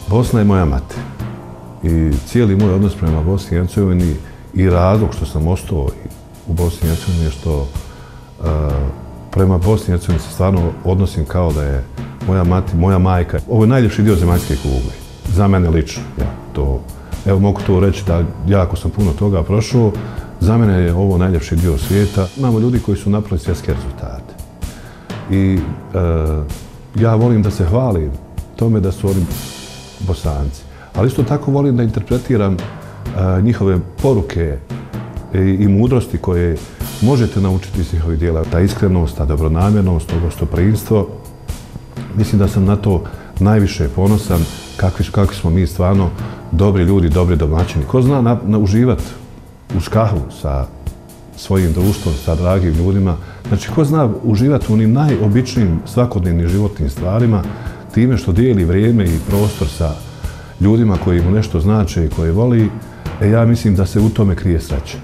Bosna je moja mati. I cijeli moj odnos prema Bosni i Hercegovini i razlog što sam ostao u Bosni i Hercegovini je što prema Bosni i Hercegovini se stvarno odnosim kao da je moja mati, moja majka. Ovo je najljepši dio zemaljske kugle. Za mene lično. Evo mogu to reći da jako sam puno toga prošao. Za mene je ovo najljepši dio svijeta. Imamo ljudi koji su napravili svjetske rezultate. I ja volim da se hvalim tome da su oni Bosanci. Ali isto tako volim da interpretiram njihove poruke i mudrosti koje možete naučiti iz njihovih dijela. Ta iskrenost, ta dobronamjernost, to gostoprimstvo. Mislim da sam na to najviše ponosan, kakvi smo mi stvarno dobri ljudi, dobri domaćini. Ko zna uživati uz kahvu sa svojim društvom, sa dragim ljudima. Znači, ko zna uživati u onim najobičnijim svakodnevnim životnim stvarima, time što dijeli vrijeme i prostor sa ljudima koji mu nešto znače i koje voli, ja mislim da se u tome krije sreća.